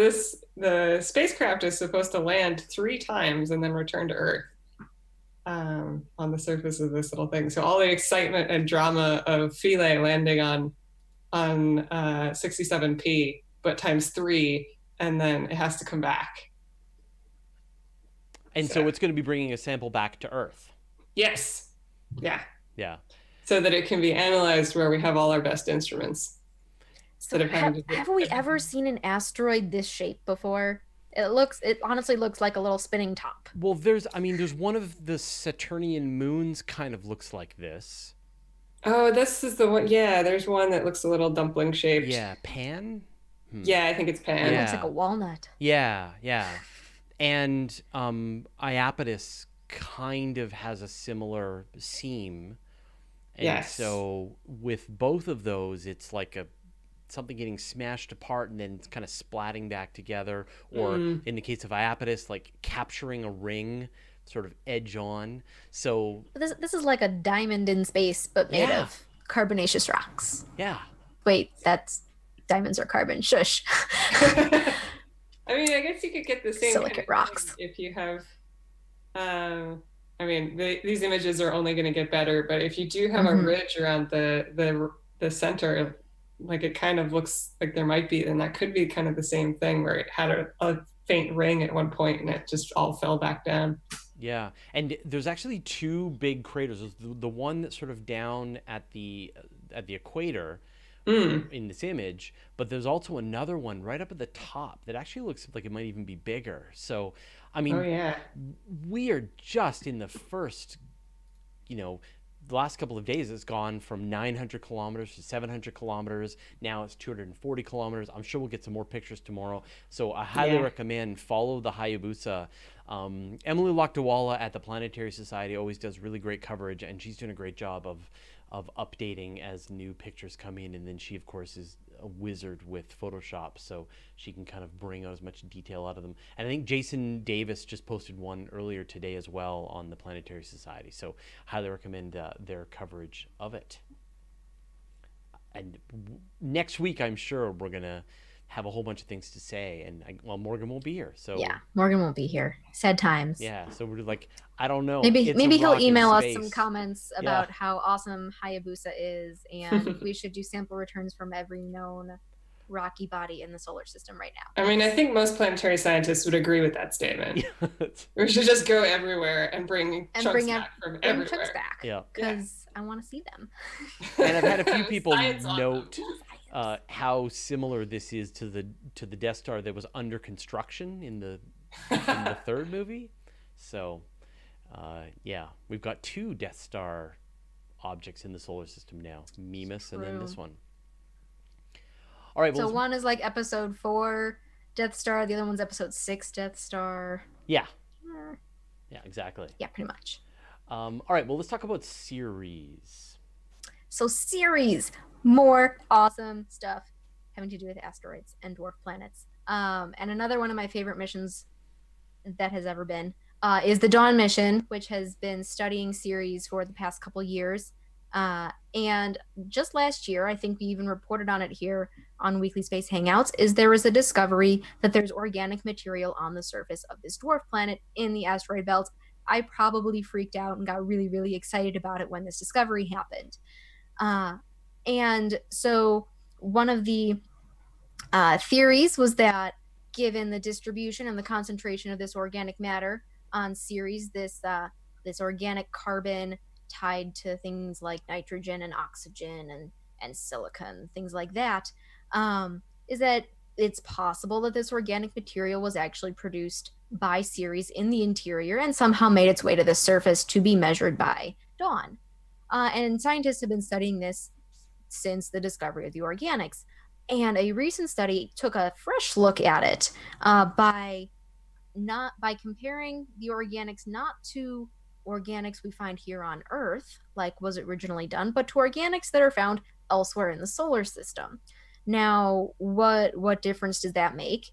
the spacecraft is supposed to land 3 times and then return to Earth on the surface of this little thing. So all the excitement and drama of Philae landing on 67P, but times 3, and then it has to come back. And so it's going to be bringing a sample back to Earth. Yes. Yeah. Yeah. So that it can be analyzed where we have all our best instruments. So have we ever seen an asteroid this shape before? It honestly looks like a little spinning top. Well, there's one of the Saturnian moons kind of looks like this. Oh, this is the one. Yeah, there's one that looks a little dumpling shaped. Yeah, Pan? Yeah, I think it's Pan. It looks like a walnut. Yeah, yeah. And Iapetus kind of has a similar seam. And yes. So with both of those, it's like something getting smashed apart and then kind of splatting back together, or in the case of Iapetus, like capturing a ring, sort of edge on. So this is like a diamond in space, but made of carbonaceous rocks. Yeah. Wait, diamonds are carbon. Shush. I mean, I guess you could get the same silicate rocks if you have. I mean, these images are only going to get better, but if you do have a ridge around the center, like it kind of looks like there might be, then that could be kind of the same thing where it had a faint ring at one point and it just all fell back down. Yeah, and there's actually 2 big craters. There's the one that's sort of down at the equator in this image, but there's also another one right up at the top that actually looks like it might even be bigger. So, I mean, we are just in the first, the last couple of days, it's gone from 900 kilometers to 700 kilometers. Now it's 240 kilometers. I'm sure we'll get some more pictures tomorrow. So I highly recommend follow the Hayabusa. Emily Lakdawala at the Planetary Society always does really great coverage, and she's doing a great job of updating as new pictures come in. And then she, of course, is a wizard with Photoshop, so she can kind of bring out as much detail out of them. And I think Jason Davis just posted one earlier today as well on the Planetary Society, so highly recommend their coverage of it. And next week, I'm sure we're gonna have a whole bunch of things to say, and Morgan won't be here, so yeah, Morgan won't be here. Sad times. Yeah, so we're like, I don't know, maybe he'll email us some comments about how awesome Hayabusa is, and we should do sample returns from every known rocky body in the solar system right now. I mean, I think most planetary scientists would agree with that statement. We should just go everywhere and bring chunks back from everywhere. Chunks back, because I want to see them. And I've had a few people note how similar this is to the Death Star that was under construction in the 3rd movie. So yeah, we've got 2 Death Star objects in the solar system now, Mimas and then this one. All right, so one is like episode 4 Death Star, the other one's episode 6 Death Star. Yeah exactly. Yeah, pretty much. All right, well, let's talk about series. So series, more awesome stuff having to do with asteroids and dwarf planets. And another one of my favorite missions that has ever been is the Dawn mission, which has been studying Ceres for the past couple years. And just last year, I think we even reported on it here on Weekly Space Hangouts, is there was a discovery that there's organic material on the surface of this dwarf planet in the asteroid belt. I probably freaked out and got really, really excited about it when this discovery happened. And so one of the theories was that given the distribution and the concentration of this organic matter on Ceres, this organic carbon tied to things like nitrogen and oxygen and silicon, things like that, is that it's possible that this organic material was actually produced by Ceres in the interior and somehow made its way to the surface to be measured by dawn. And scientists have been studying this since the discovery of the organics. And a recent study took a fresh look at it by comparing the organics not to organics we find here on Earth, like was originally done, but to organics that are found elsewhere in the solar system. Now, what difference does that make?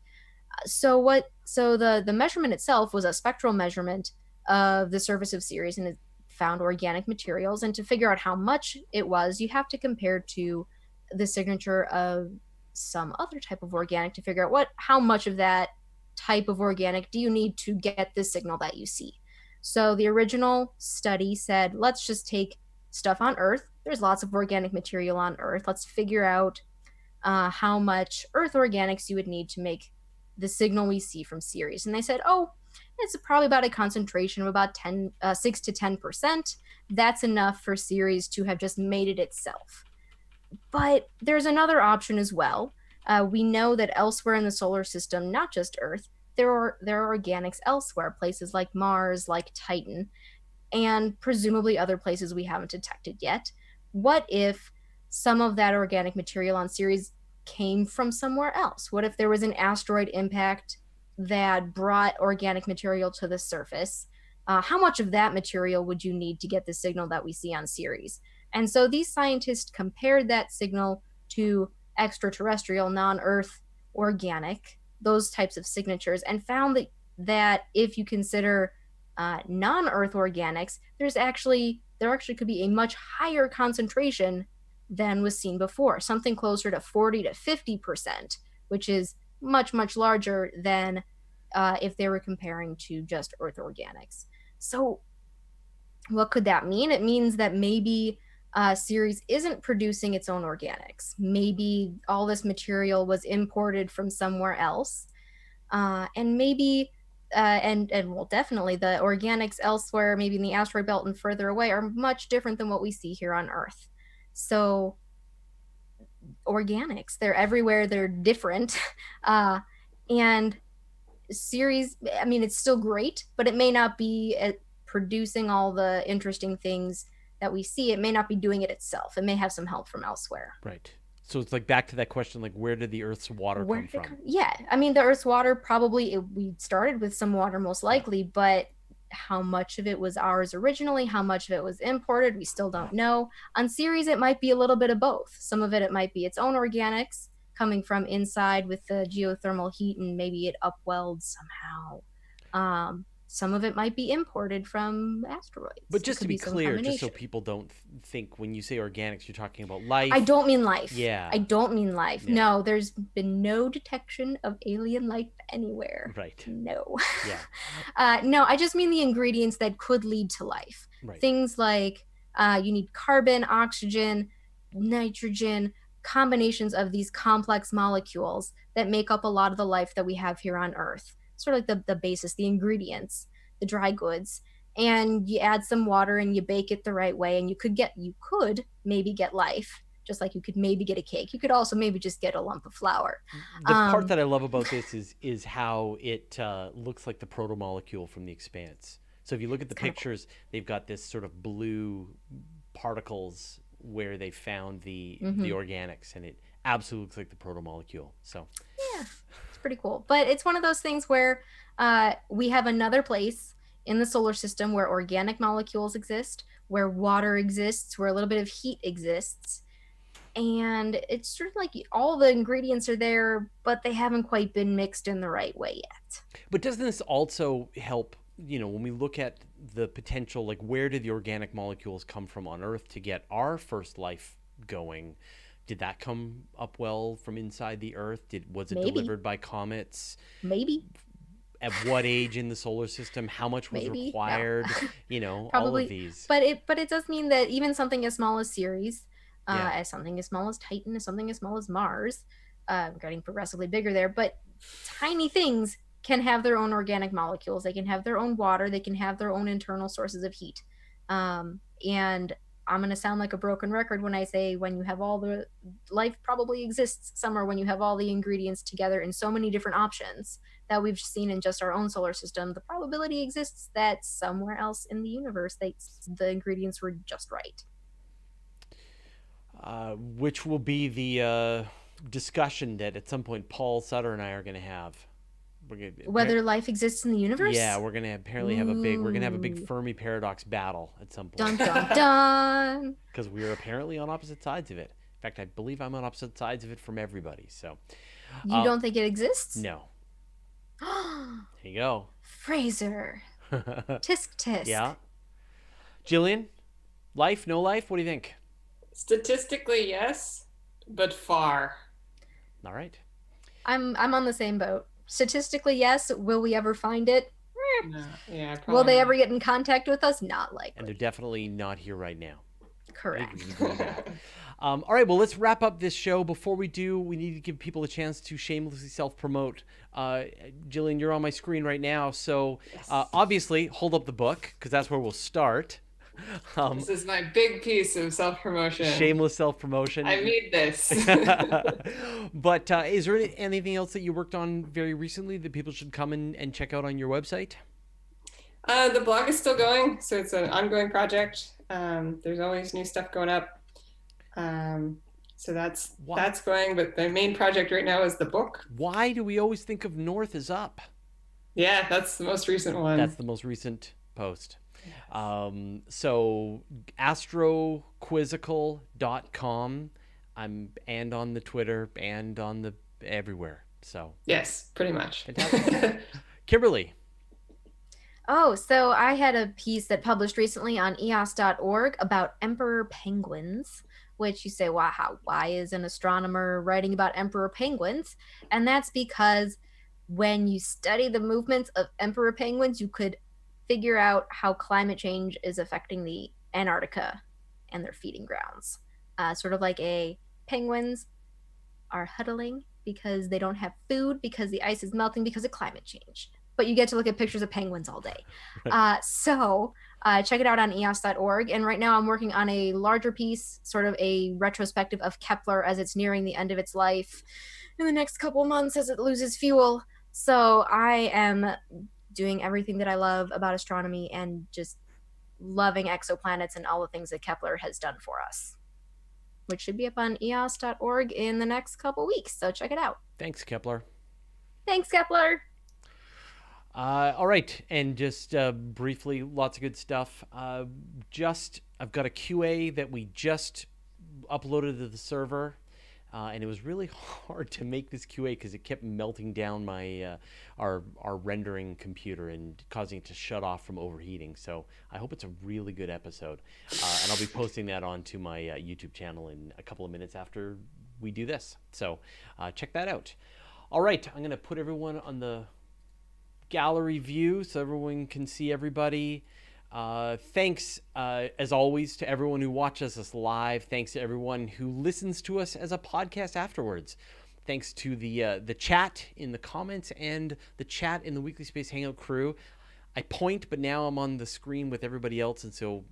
So the measurement itself was a spectral measurement of the surface of Ceres, and it found organic materials. And to figure out how much it was, you have to compare to the signature of some other type of organic to figure out how much of that type of organic do you need to get the signal that you see. So the original study said, let's just take stuff on Earth. There's lots of organic material on Earth. Let's figure out how much Earth organics you would need to make the signal we see from Ceres. And they said, it's probably about a concentration of about 6 to 10%. That's enough for Ceres to have just made it itself. But there's another option as well. We know that elsewhere in the solar system, not just Earth, there are organics elsewhere, places like Mars, like Titan, and presumably other places we haven't detected yet. What if some of that organic material on Ceres came from somewhere else? What if there was an asteroid impact that brought organic material to the surface? How much of that material would you need to get the signal that we see on Ceres? And so these scientists compared that signal to extraterrestrial, non-Earth organic, those types of signatures, and found that if you consider non-Earth organics, there actually could be a much higher concentration than was seen before, something closer to 40 to 50%, which is much, much larger than if they were comparing to just Earth organics. So what could that mean? It means that maybe Ceres isn't producing its own organics. Maybe all this material was imported from somewhere else. And maybe, well, definitely the organics elsewhere, maybe in the asteroid belt and further away, are much different than what we see here on Earth. So organics, they're everywhere, they're different. And Ceres, I mean, it's still great, but it may not be producing all the interesting things that we see. It may not be doing it itself. It may have some help from elsewhere. Right. So it's like back to that question, like where did the Earth's water come from? Yeah. I mean, the Earth's water probably, we started with some water most likely, but how much of it was ours originally, how much of it was imported, we still don't know. On Ceres, it might be a little bit of both. Some of it might be its own organics coming from inside with the geothermal heat, and maybe it upwelled somehow. Some of it might be imported from asteroids. But just to be clear, just so people don't think when you say organics, you're talking about life. I don't mean life. Yeah. I don't mean life. Yeah. No, there's been no detection of alien life anywhere. Right. No. Yeah. No, I just mean the ingredients that could lead to life. Right. Things like you need carbon, oxygen, nitrogen, combinations of these complex molecules that make up a lot of the life that we have here on Earth. Sort of like the basis, the ingredients, the dry goods, and you add some water and you bake it the right way, and you could maybe get life, just like you could maybe get a cake. You could also maybe just get a lump of flour. The part that I love about this is how it looks like the protomolecule from The Expanse. So if you look at the pictures, they've got this sort of blue particles where they found the organics, and it absolutely looks like the protomolecule. So yeah, it's pretty cool. But it's one of those things where we have another place in the solar system where organic molecules exist, where water exists, where a little bit of heat exists. And it's sort of like all the ingredients are there, but they haven't quite been mixed in the right way yet. But doesn't this also help, when we look at the potential, like where did the organic molecules come from on Earth to get our first life going? Did that come up well from inside the Earth? Was it delivered by comets? Maybe. At what age in the solar system? How much was required? No. All of these. But it does mean that even something as small as Ceres, as something as small as Titan, as something as small as Mars, getting progressively bigger there, but tiny things can have their own organic molecules. They can have their own water. They can have their own internal sources of heat. And I'm going to sound like a broken record when I say when you have all the life probably exists somewhere when you have all the ingredients together in so many different options that we've seen in just our own solar system. The probability exists that somewhere else in the universe the ingredients were just right. Which will be the discussion that at some point Paul Sutter and I are going to have. Whether life exists in the universe? Yeah, we're gonna apparently have a big Fermi paradox battle at some point. Dun dun dun. Because we are apparently on opposite sides of it. In fact, I believe I'm on opposite sides of it from everybody. So you don't think it exists? No. There you go. Fraser. Tisk tisk. Yeah. Jillian, life, no life? What do you think? Statistically, yes, but far. All right. I'm on the same boat. Statistically, yes. Will we ever find it? No. Yeah. Will they ever get in contact with us? Not likely. And they're definitely not here right now. Correct. All right, well, let's wrap up this show. Before we do, we need to give people a chance to shamelessly self-promote. Jillian, you're on my screen right now, so Yes. Obviously, hold up the book, because that's where we'll start. This is my big piece of self-promotion. Shameless self-promotion. I need this. But is there anything else that you worked on very recently that people should come and check out on your website? The blog is still going, so it's an ongoing project. There's always new stuff going up. So that's going, but the main project right now is the book. Why do we always think of North as up? Yeah, that's the most recent one. That's the most recent post. Yes. So astroquizzical.com. And on the Twitter and on the everywhere. So yes, pretty much. Fantastic. Kimberly. Oh, so I had a piece that published recently on eos.org about emperor penguins, which you say, wow, why is an astronomer writing about emperor penguins? And that's because when you study the movements of emperor penguins, you could figure out how climate change is affecting the Antarctica and their feeding grounds. Sort of like penguins are huddling because they don't have food, because the ice is melting because of climate change. But you get to look at pictures of penguins all day. So check it out on eos.org. And right now I'm working on a larger piece, sort of a retrospective of Kepler as it's nearing the end of its life in the next couple months as it loses fuel. So I am doing everything that I love about astronomy and just loving exoplanets and all the things that Kepler has done for us, which should be up on eos.org in the next couple weeks. So check it out. Thanks, Kepler. Thanks, Kepler. All right, and just briefly, lots of good stuff. I've got a QA that we just uploaded to the server, and it was really hard to make this QA because it kept melting down my our rendering computer and causing it to shut off from overheating. So I hope it's a really good episode, and I'll be posting that onto my YouTube channel in a couple of minutes after we do this. So check that out. All right, I'm going to put everyone on the gallery view so everyone can see everybody. Thanks as always to everyone who watches us live. Thanks to everyone who listens to us as a podcast afterwards. Thanks to the chat in the comments and the chat in the Weekly Space Hangout crew. I point, but now I'm on the screen with everybody else, and so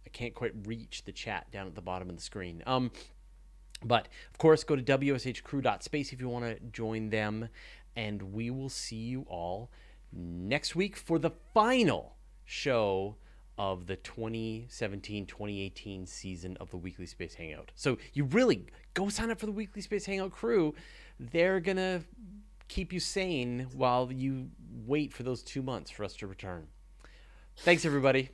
I can't quite reach the chat down at the bottom of the screen. But of course, go to wshcrew.space if you want to join them, and we will see you all next week for the final show of the 2017-2018 season of the Weekly Space Hangout. So you really go sign up for the Weekly Space Hangout crew. They're going to keep you sane while you wait for those 2 months for us to return. Thanks, everybody.